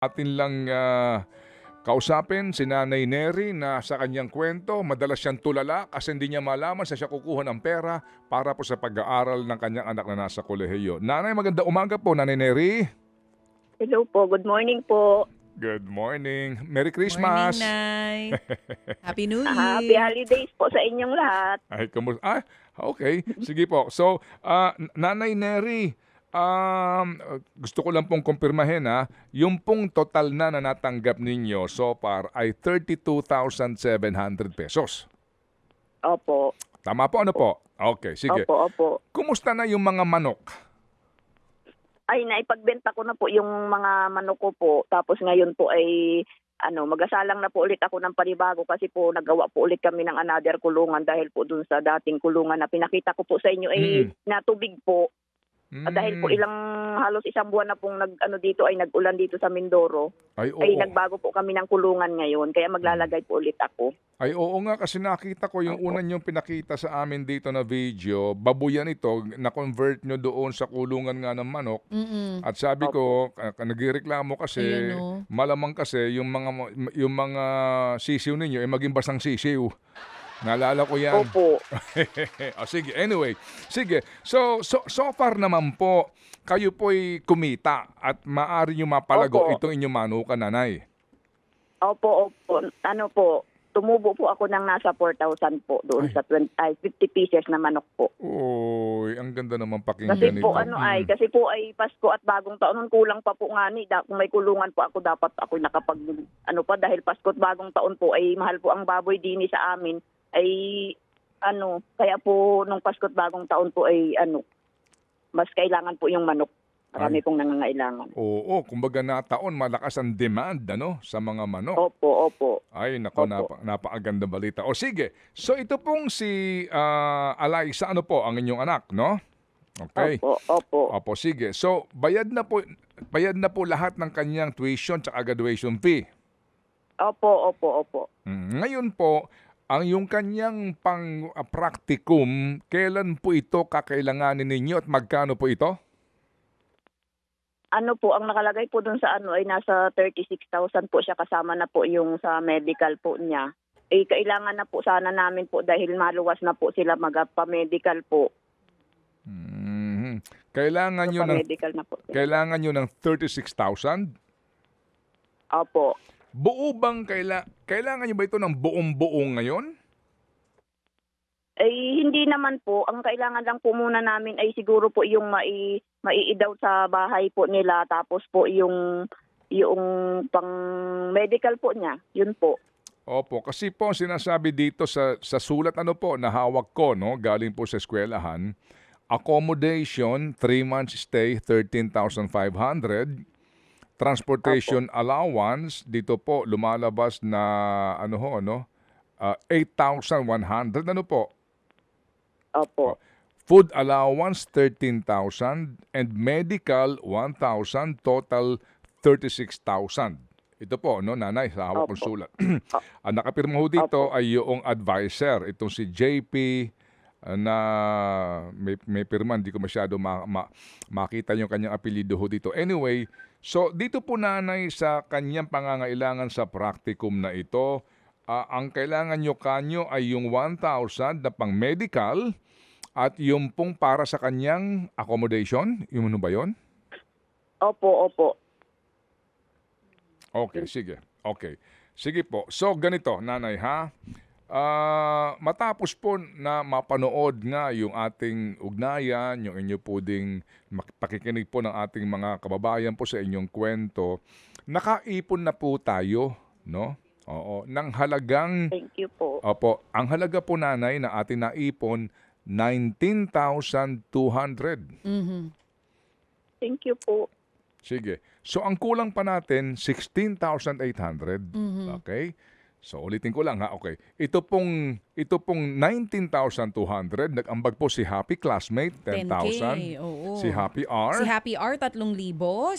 Atin lang kausapin si Nanay Neri na sa kanyang kwento, madalas siyang tulala kasi hindi niya malaman sa siya kukuha ng pera para po sa pag-aaral ng kanyang anak na nasa kolehiyo. Nanay, maganda umaga po, Nanay Neri. Hello po, good morning po. Good morning. Merry Morning, Christmas. Nay. Happy New Happy Year. holidays po sa inyong lahat. Ay, kamusta? Ah, okay. Sige po. So, Nanay Neri, gusto ko lang pong kumpirmahin yung pong total na natanggap ninyo so far ay 32,700 pesos. Opo, Tama po, ano po? Okay, sige. opo. Kumusta na yung mga manok? Ay, naipagbenta ko na po yung mga manok ko po. Tapos ngayon po ay magasalang na po ulit ako ng panibago kasi po nagawa po ulit kami ng another kulungan dahil po dun sa dating kulungan na pinakita ko po sa inyo ay natubig po. Dahil po halos isang buwan na pong dito ay nag-ulan dito sa Mindoro. Ay, oo. Ay nagbago po kami ng kulungan ngayon kaya maglalagay po ulit ako. Ay, oo nga kasi nakita ko yung Opo. unan yung pinakita sa amin dito na video. Babuyan ito, na-convert nyo doon sa kulungan nga ng manok. At sabi ko, nagreklamo kasi, Ayan, oh. malamang kasi yung mga sisiw ninyo ay maging basang sisiw. Naalala ko yan. Opo. Sige, anyway. Sige, so far naman po, kayo po'y kumita at maaari nyo mapalago Opo. itong inyong manukan, Nanay. Opo. Tumubo po ako ng nasa 4,000 po doon sa 50 pieces na manok po. Uy, ang ganda naman pakinggan Kasi po ito. kasi po ay Pasko at bagong taon. Nun kulang pa po nga kung may kulungan po ako dapat ako nakapag dahil Pasko at bagong taon po ay mahal po ang baboy din sa amin ay kaya po nung Pasko at bagong taon po ay mas kailangan po yung manok. Marami pong nangangailangan. Oo, kumbaga na taon, malakas ang demand sa mga manok. Opo. Ay, nako, Opo. napakaganda balita. O sige, so ito pong si Alaysa, ang inyong anak, no? Okay. Opo. Opo, sige. So, bayad na po lahat ng kanyang tuition at graduation fee. Opo. Ngayon po, ang yung kanyang pang-practicum, kailan po ito kakailanganin ninyo at magkano po ito? Ang nakalagay po dun sa ay nasa 36,000 po siya kasama na po yung sa medical po niya. Kailangan na po sana namin po dahil maluwas na po sila magpa-medical po. Kailangan nyo Pa-medical na po. kailangan nyo ng 36,000? Opo. Buo bang kailangan nyo ba ito ng buong-buong ngayon? Hindi naman po. Ang kailangan lang po muna namin ay siguro po yung maiidaw sa bahay po nila tapos po yung pang-medical po niya. Yun po. Opo, kasi po sinasabi dito sa sulat na hawak ko, no, galing po sa eskwelahan, accommodation, 3 months stay, 13,500. Transportation allowance, dito po lumalabas na 8,100. Ano po? Opo. Food allowance, 13,000 and medical, 1,000, total 36,000. Ito po, Nanay, sa hawak kong Opo. sulat. Ang nakapirma ho dito Opo. ay yung advisor, itong si JP, na may pirma, hindi ko masyado makita yung kanyang apelido ho dito. Anyway, so dito po, Nanay, sa kanyang pangangailangan sa practicum na ito, ang kailangan nyo kanyo ay yung 1,000 na pang medical at yung pong para sa kanyang accommodation. Yung ba yun? Opo. Okay, sige. Okay. Sige po. So, ganito, Nanay, matapos po na mapanood nga yung ating ugnayan, yung inyo po ding pakikinig po ng ating mga kababayan po sa inyong kwento, nakaipon na po tayo, no? Oo, ng halagang, Thank you po. opo, ang halaga po, Nanay, na ating naipon, 19,200. Thank you po. Sige. So, ang kulang pa natin, 16,800. Okay? So ulitin ko lang ha, okay. Ito pong 19,200, nag-ambag po si Happy Classmate, 10,000. 10K, oo. Si Happy R, Si Happy R, 3,000.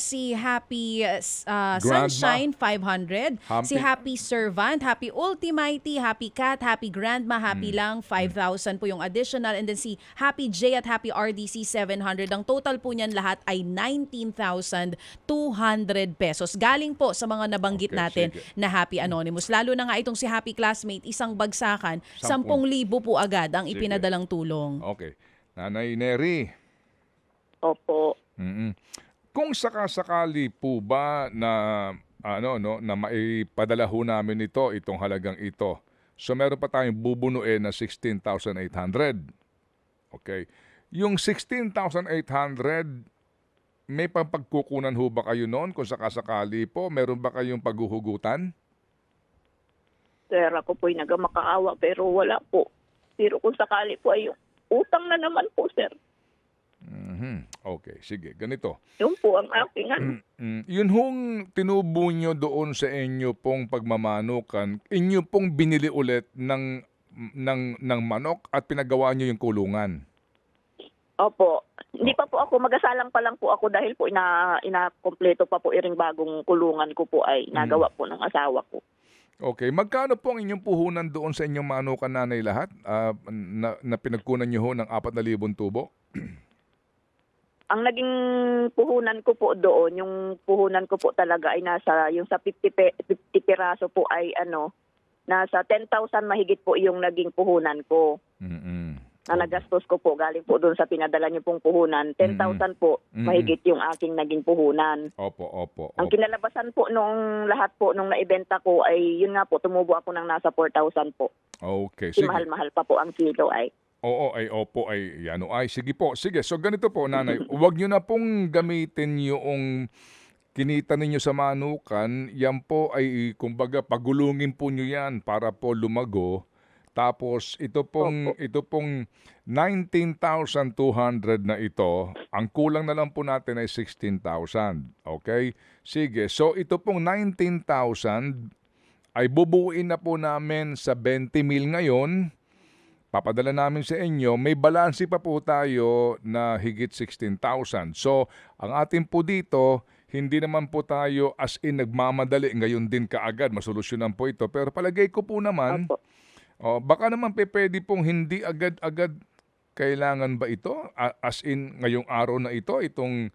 Si Happy Grandma. Sunshine, 500. Si Happy Servant, Happy Ultimate, Happy Cat, Happy Grandma, Happy lang, 5,000 po yung additional. And then si Happy J at Happy RDC, 700. Ang total po niyan lahat ay 19,200 pesos. Galing po sa mga nabanggit Okay, natin sige. na Happy Anonymous. Lalo na nga itong si Happy Classmate, isang bagsakan, 10,000 po agad ang Sige. ipinadalang tulong. okay. Nanay Neri, Opo. kung sakasakali po ba na na maipadala ho namin itong halagang ito. So meron pa tayong bubunuin na 16,800. Okay. Yung 16,800, may pampagkukunan ho ba kayo noon kung sakasakali po? Meron ba kayong paghuhugutan? Sir, ako po'y nagamakaawa pero wala po. Pero kung sakali po ay utang na naman po, sir. Okay, sige. Ganito. Yun po ang aking Yun hong tinubo nyo doon sa inyo pong pagmamanukan, inyo pong binili ulit ng manok at pinagawa nyo yung kulungan. Opo. Hindi pa po ako, magasalang pa lang po ako dahil po inakompleto pa po iring bagong kulungan ko po ay nagawa po ng asawa ko. Okay, magkano po ang inyong puhunan doon sa inyong manukan, nanay, lahat? Na pinagkunan nyo ho ng 4,000 tubo? Ang naging puhunan ko po doon, yung puhunan ko po talaga ay nasa, yung sa 50 piraso po ay nasa 10,000 mahigit po yung naging puhunan ko. Na nagastos ko po, galing po doon sa pinadala niyo pong puhunan. 10,000 po, mahigit yung aking naging puhunan. Opo. Ang kinalabasan po nung lahat po nung naibenta ko ay yun nga po, tumubo ako ng nasa 4,000 po. Okay, Kasi sige. mahal-mahal pa po ang kilo ay. Opo, sige po. Sige, so ganito po, nanay, huwag nyo na pong gamitin yung kinita ninyo sa manukan. Yan po ay, kumbaga, pagulungin po nyo yan para po lumago. Tapos ito pong 19,200 na ito, ang kulang na lang po natin ay 16,000. Okay? Sige, so ito pong 19,000 ay bubuuin na po namin sa 20,000 ngayon. Papadala namin sa inyo, may balanse pa po tayo na higit 16,000. So, ang atin po dito, hindi naman po tayo as in nagmamadali ngayon din kaagad, masolusyonan po ito. Pero palagay ko po naman, Opo. baka naman pwede pong hindi agad-agad kailangan ba ito? As in ngayong araw na ito, itong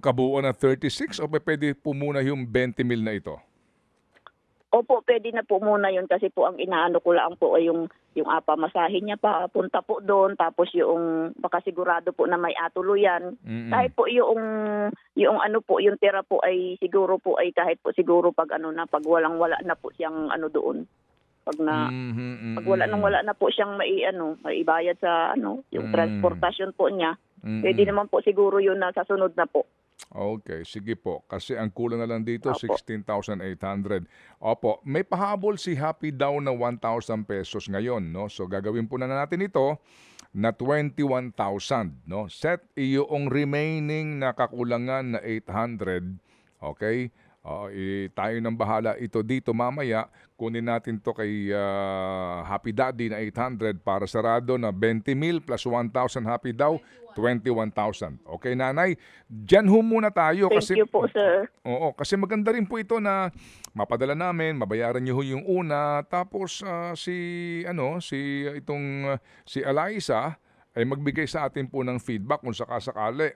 kabuuan ng 36 o pwede po muna yung 20,000 na ito? Opo, pwede na po muna yun kasi po ang inaano ko lang po ay yung pamasahin niya pa, punta po doon, tapos yung baka sigurado po na may atuluyan. Kahit po yung yung tira po ay siguro po ay kahit po siguro pag pag walang-wala na po siyang doon. Pag wala na po siyang maibayad sa yung transportasyon po niya. Pwede naman po siguro yun na sa sunod na po. Okay, sige po. Kasi ang kulang na lang dito, Opo. 16,800. Opo, may pahabol si Happy daw na 1,000 pesos ngayon, no? So gagawin po na natin ito na 21,000, no? Set iyong remaining na kakulangan na 800, okay? Tayo nang bahala ito dito mamaya. Kunin natin to kay Happy Daddy na 800 para sarado na 20,000 plus 1,000 Happy daw, 21,000. Okay, nanay? Diyan ho muna tayo. Thank you po, sir. Oo, kasi maganda rin po ito na mapadala namin, mabayaran niyo ho yung una, tapos si Eliza ay magbigay sa atin po ng feedback kung sakasakali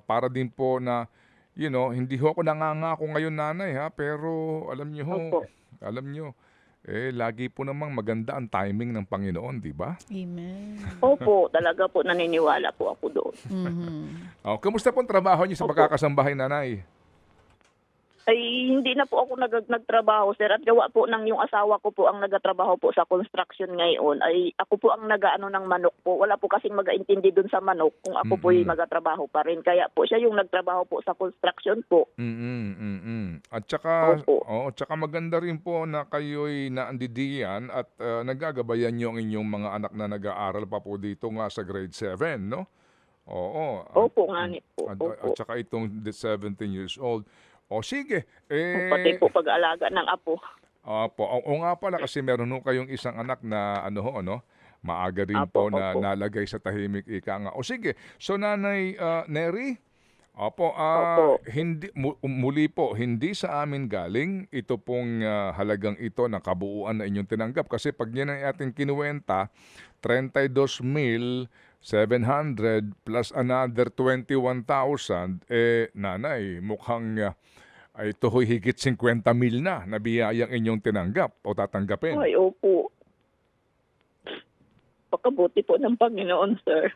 para din po na hindi ho ako nangangako ngayon, nanay, ha, pero alam niyo ho, Opo. lagi po namang maganda ang timing ng Panginoon, di ba? Amen. Opo, talaga po naniniwala po ako doon. Kumusta po ang trabaho niyo sa pagkakasambahay, nanay? Ay hindi na po ako nagtrabaho, sir, at gawa po ng yung asawa ko po ang nagtatrabaho po sa construction ngayon. Ay ako po ang nagaano ng manok po. Wala po kasing mag-aintindi dun sa manok kung ako po yung magtatrabaho pa rin. Kaya po siya yung nagtrabaho po sa construction po. At saka Opo. tsaka maganda rin po na kayo'y naandidiyan at nagagabayan niyo ang inyong mga anak na nag-aaral pa po dito nga sa grade 7, no? Oo. Opo nga ni po. At Opo. saka itong 17 years old. O sige, Pati po pag-alaga ng apo. Opo. O nga pala kasi meron ho kayong isang anak na ano ho, ano, maaga rin Opo, po na opo. nalagay sa tahimik ika nga. O sige, so Nanay Neri, opo, Opo. hindi muli po, hindi sa amin galing ito pong halagang ito na kabuuan na inyong tinanggap kasi pag yan ang ating kinuwenta, 32,700 plus another 21,000 nanay, mukhang ito ho'y higit 50,000 na biyayang inyong tinanggap o tatanggapin. Ay, opo. Pagkabuti po ng Panginoon, sir.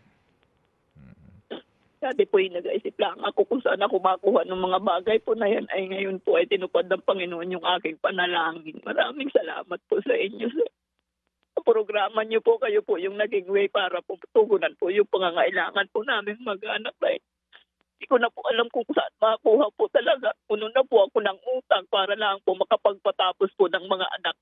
Sabi po yung nag-iisip lang ako kung saan ako makuha ng mga bagay po na yan ay ngayon po ay tinupad ng Panginoon yung aking panalangin. Maraming salamat po sa inyo, sir. Sa programa niyo po, kayo po yung naging way para po tugunan po yung pangangailangan po namin mag-anak. Hindi ko na po alam kung saan makuha po talaga. Puno na po ako ng utang para lang po makapagpatapos po ng mga anak.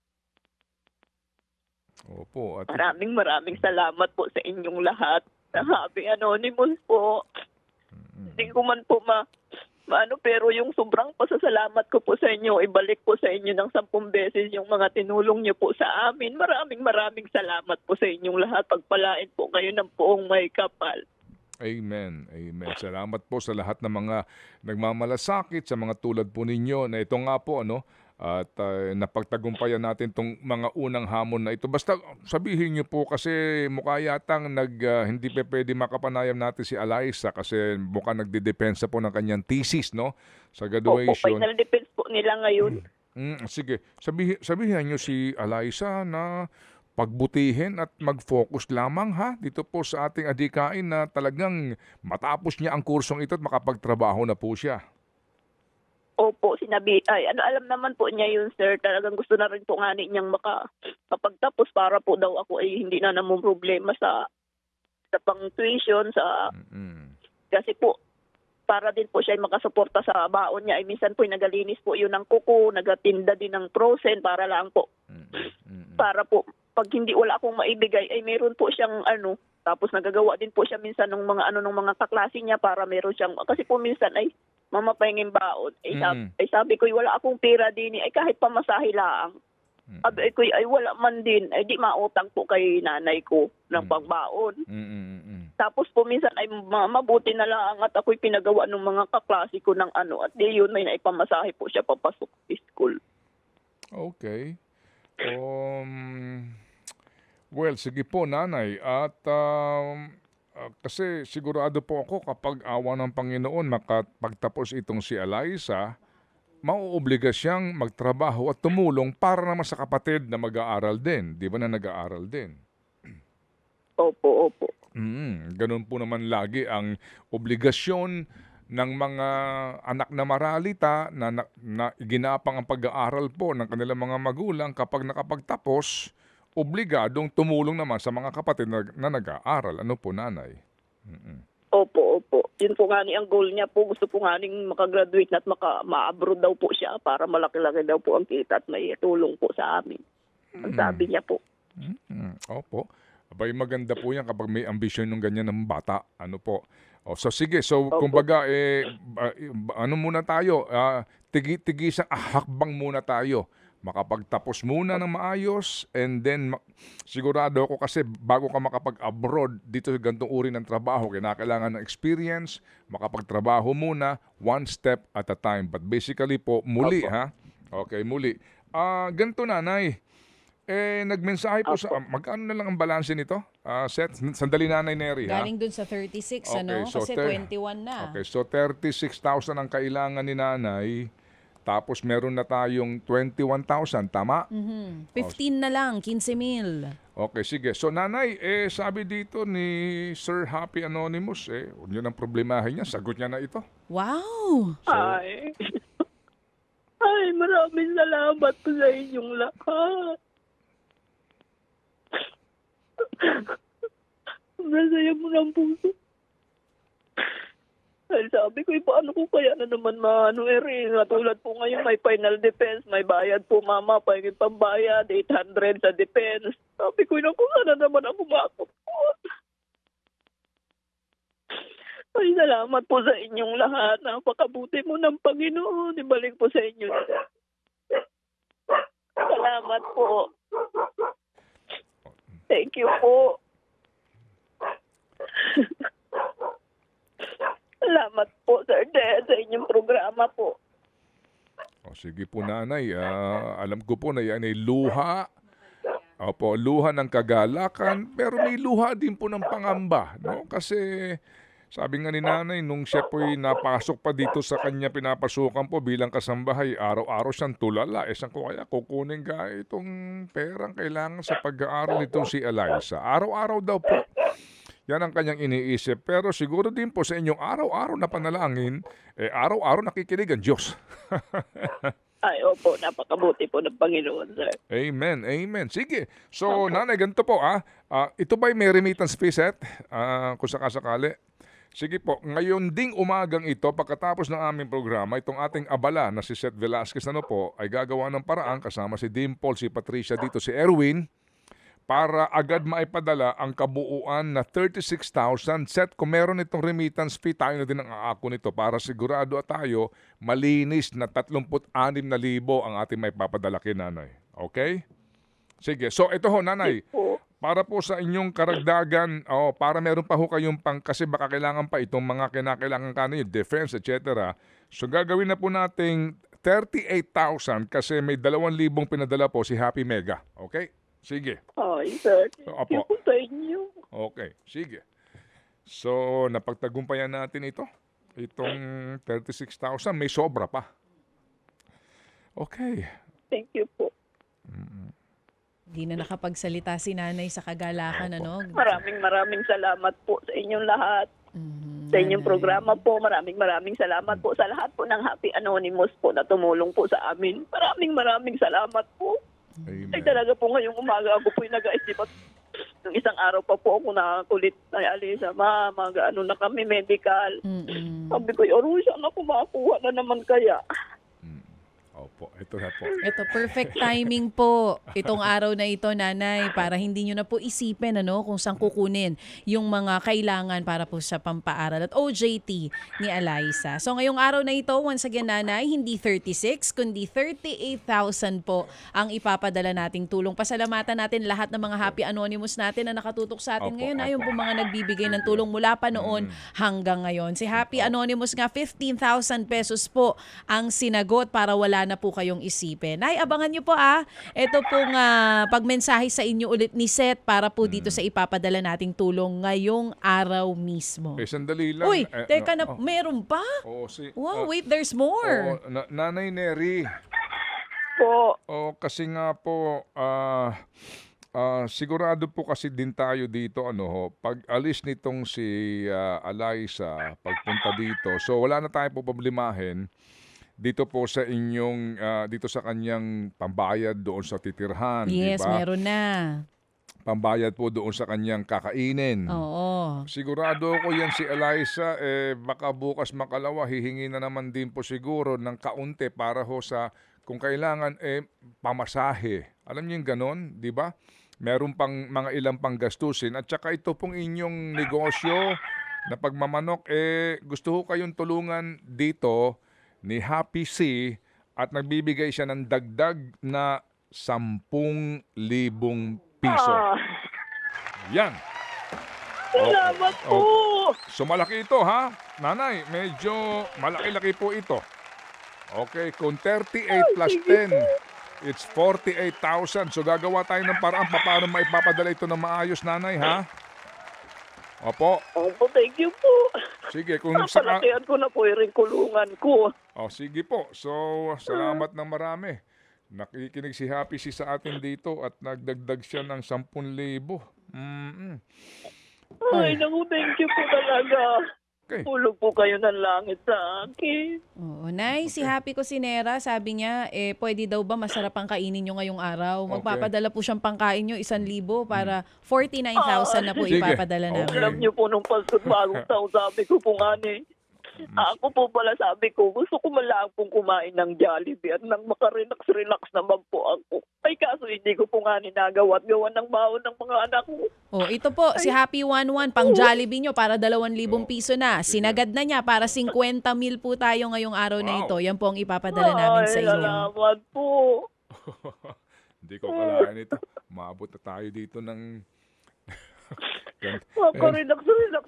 Opo. At Maraming salamat po sa inyong lahat. Happy Anonymous po. Hindi ko man po maano, pero yung sobrang pasasalamat ko po sa inyo, ibalik po sa inyo ng 10 beses yung mga tinulong niyo po sa amin. Maraming salamat po sa inyong lahat. Pagpalain po kayo ng buong may kapal. Amen. Amen. Salamat po sa lahat ng mga nagmamalasakit, sa mga tulad po ninyo na ito nga po, ano, at napagtagumpayan natin tong mga unang hamon na ito. Basta sabihin niyo po kasi mukha yatang hindi pa pwede makapanayam natin si Eliza kasi mukhang nagdedepensa po ng kanyang thesis, no? Sa Opo, graduation. final defense po nila ngayon. Sige, sabihin niyo si Eliza na pagbutihin at mag-focus lamang ha dito po sa ating adhikain na talagang matapos niya ang kursong ito at makapagtrabaho na po siya. Opo, alam naman po niya yun, sir. Talagang gusto na rin po nga niyang makapagtapos para po daw ako ay hindi na namang problema sa pang-tuition, kasi po, para din po siya ay makasuporta sa baon niya. Ay minsan po nagalinis po yun ng kuko, nagatinda din ng frozen para lang po. Para po, pag hindi wala akong maibigay, ay meron po siyang tapos nagagawa din po siya minsan ng mga kaklase niya para meron siyang, kasi po minsan ay mama pahinging baon. Sabi ko, wala akong pera din. Ay kahit pamasahe lang. Sabi ko, ay wala man din. Ay di mautang po kay nanay ko ng pagbaon. Tapos po minsan ay mabuti na lang at ako'y pinagawa ng mga kaklase ko ng at di yun may naipamasahe po siya papasok sa school. Okay. Well, sige po nanay at kasi sigurado po ako kapag awa ng Panginoon makapagtapos itong si Eliza, mauobliga siyang magtrabaho at tumulong para naman sa kapatid na mag-aaral din. Di ba na nag-aaral din? Opo. Ganun po naman lagi ang obligasyon ng mga anak na maralita na ginapang ang pag-aaral po ng kanilang mga magulang kapag nakapagtapos, obligadong tumulong naman sa mga kapatid na nag-aaral. Ano po, nanay? Opo. Yun po nga ang goal niya po. Gusto po nga makagraduate na at ma-abroad daw po siya para malaki-laki daw po ang kita at may tulong po sa amin. Ang sabi niya po. Opo. Abay, maganda po yan kapag may ambisyon ng ganyan ng bata. Ano po? So sige, kumbaga, ano muna tayo? Tigisa, hakbang muna tayo. Makapagtapos muna ng maayos and then sigurado ako kasi bago ka makapag-abroad dito sa ganitong uri ng trabaho, kailangan ng experience, makapagtrabaho muna, one step at a time. But basically po, muli ha? Okay, muli. Ganito nanay, nagmensahe po sa, magkano na lang ang balanse nito? Seth, sandali nanay Neri ha? Galing dun sa 36, Okay, so kasi 21 na. Okay, so 36,000 ang kailangan ni nanay. Tapos meron na tayong 21,000, tama? 15 na lang, 15,000. Okay, sige. So nanay, sabi dito ni Sir Happy Anonymous, huwag niyo nang problemahin niya, sagot niya na ito. Wow! Ay, maraming salamat po sa inyong lahat. Masaya mo ng puso. Ay, sabi ko, paano ko kaya na naman tulad po ngayon, may final defense, may bayad po mama, pahingin pambayad, 800 sa defense. Sabi ko, naku, sana naman ako makapagpun. Ay, salamat po sa inyong lahat. Napakabuti mo ng Panginoon. Ibalik po sa inyo. Salamat Salamat po. Thank you po. Salamat po, Sir Ted, sa inyong programa po. O, sige po nanay, alam ko po na yan ay luha. Opo, luha ng kagalakan, pero may luha din po ng pangamba, no? Kasi sabi nga ni nanay, nung siya po'y napasok pa dito sa kanya pinapasukan po bilang kasambahay, araw-araw siyang tulala. Saan ko kaya kukunin ka itong perang kailangan sa pag-aaral nitong si Eliza? Araw-araw daw po. Yan ang kanyang iniisip. Pero siguro din po sa inyong araw-araw na panalangin, araw-araw nakikinig ang Diyos. Ay, opo, napakabuti po ng Panginoon, sir. Amen, amen. Sige. So, nanay, ganito po ito ba'y may remittance fee set? Kung sakasakali. Sige po, ngayon ding umagang ito, pagkatapos ng aming programa, itong ating abala na si Seth Velasquez ay gagawa ng paraan kasama si Dimple, si Patricia dito, si Erwin, para agad maipadala ang kabuuan na 36,000. Set, kung meron itong remittance fee, tayo na din ang aako nito para sigurado tayo malinis na 36,000 ang ating may papadala kay nanay. Okay? Sige. So, ito ho, nanay. Para po sa inyong karagdagan, para meron pa ho kayong kasi baka kailangan pa itong mga kinakailangan kanin, defense, etc. So, gagawin na po nating 38,000 kasi may 2,000 pinadala po si Happy Mega. Okay? Sige. Ay, sir. Thank you po sa inyo. Okay, sige. So, napagtagumpayan natin ito. Itong 36,000, may sobra pa. Okay. Thank you po. Hindi na nakapagsalita si nanay sa kagalakan, ano? Maraming salamat po sa inyong lahat. Sa inyong programa po, maraming salamat po sa lahat po ng Happy Anonymous po na tumulong po sa amin. Maraming salamat po. Amen. Ay talaga po ngayong umaga ako po nag-aisip at nung isang araw pa po ako nakakulit na Alisa, mag-ano na kami, medical. Sabi ko, saan ako makakuha na naman kaya? Opo, ito na po. Ito, perfect timing po itong araw na ito, nanay, para hindi nyo na po isipin kung saan kukunin yung mga kailangan para po sa pampaaral at OJT ni Eliza. So ngayong araw na ito, once again, nanay, hindi 36 kundi 38,000 po ang ipapadala nating tulong. Pasalamatan natin lahat ng mga Happy Anonymous natin na nakatutok sa atin ngayon. Yung po mga nagbibigay ng tulong mula pa noon hanggang ngayon. Si Happy Anonymous nga, 15,000 pesos po ang sinagot para wala na po kayong isipin. Ay, abangan nyo po Ito pong pagmensahe sa inyo ulit ni Seth para po dito sa ipapadala nating tulong ngayong araw mismo. Sandali lang. Uy, teka na, meron pa? Wow, wait, there's more. Nanay Neri. Po. Kasi nga po, sigurado po kasi din tayo dito, pag alis nitong si Eliza, pagpunta dito, so wala na tayong problemahin dito po sa inyong, dito sa kanyang pambayad doon sa titirhan. Yes, diba? meron na. Pambayad po doon sa kanyang kakainin. Oo. Sigurado ko yan si Eliza, baka bukas makalawa, hihingi na naman din po siguro ng kaunti para ho sa, kung kailangan, pamasahe. Alam niyo yung ganon, di ba? Meron pang mga ilang pang gastusin. At saka ito pong inyong negosyo na pagmamanok, gusto ko kayong tulungan dito ni Happy C at nagbibigay siya ng dagdag na 10,000 piso. Yan. Salamat po. So malaki ito ha, nanay, medyo malaki-laki po ito. Okay, kung 38 plus 10, it's 48,000. So gagawa tayo ng paraan paano maipapadala ito ng maayos, nanay, ha? Opo. Opo, thank you po. Sige, kung napalakihan ko na po yung kulungan ko. Sige po. So, salamat ng marami. Nakikinig si Happy si sa atin dito at nagdagdag siya ng 10,000. Ay, naku, thank you po talaga. Okay. Tulog po kayo ng langit sa akin. Oo, nice. Si Happy Cosinera, sabi niya, pwede daw ba masarap ang kainin nyo ngayong araw? Magpapadala po siyang pangkain nyo, 1,000 para 49,000 na po ipapadala namin. Alam niyo po nung pasok bagong taon, sabi ko po nga ako po pala sabi ko, gusto ko malang pong kumain ng Jollibee at nang makarelax-relax naman po ako. Ay kaso hindi ko po nga ninagawa at gawa ng baon ng mga anak ko. Ito po, si Happy 11, pang Jollibee nyo para 2,000 piso na. Sinagad na niya para 50,000 po tayo ngayong araw na ito. Yan po ang ipapadala namin sa inyo. Salamat po. Hindi ko kalain ito. Maabot na tayo dito ng... Makarelax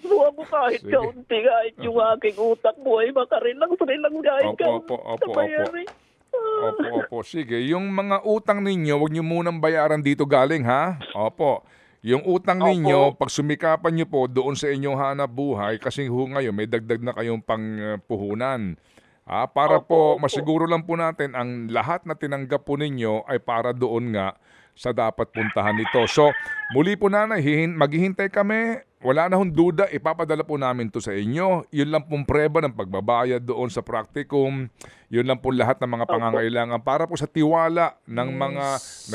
mo ako kahit Sige. kaunti, kahit yung aking utak mo ay makarelax kahit kaunti. Opo. Sige, yung mga utang ninyo, huwag nyo munang bayaran dito galing, ha? Opo. Yung utang ninyo, pag sumikapan nyo po doon sa inyong hanap buhay, kasi ngayon may dagdag na kayong pangpuhunan. Para po, masiguro lang po natin, ang lahat na tinanggap po ninyo ay para doon nga sa dapat puntahan nito. So, muli po nanay, maghihintay kami. Wala na hong duda, ipapadala po namin to sa inyo. Yun lang pong preba ng pagbabayad doon sa practicum. Yun lang po lahat ng mga pangangailangan para po sa tiwala ng mga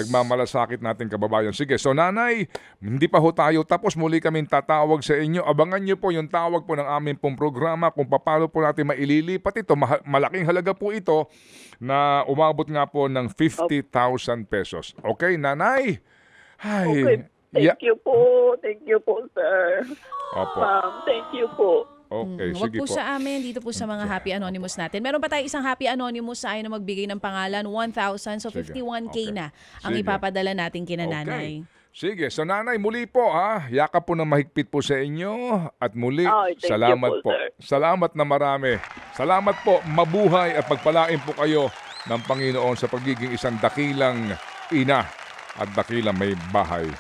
nagmamalasakit nating kababayan. Sige, so nanay, hindi pa ho tayo tapos, muli kaming tatawag sa inyo. Abangan nyo po yung tawag po ng aming pong programa kung paano po natin maililipat ito. Malaking halaga po ito na umabot nga po ng 50,000 pesos. Okay, nanay? Ay, Okay. Thank you po, sir. Opo. Thank you po. Okay, Wag sige po po. sa amin, dito po sa mga Happy Anonymous natin. Meron pa tayo isang Happy Anonymous sa ayaw na magbigay ng pangalan, 1,000. So, Sige. 51K Okay. na ang Sige. ipapadala natin kina nanay. Sige, so nanay, muli po yakap po ng mahigpit po sa inyo at muli, Ay, thank you salamat po, po. sir. Salamat na marami. Salamat po, mabuhay at pagpalain po kayo ng Panginoon sa pagiging isang dakilang ina at dakilang may bahay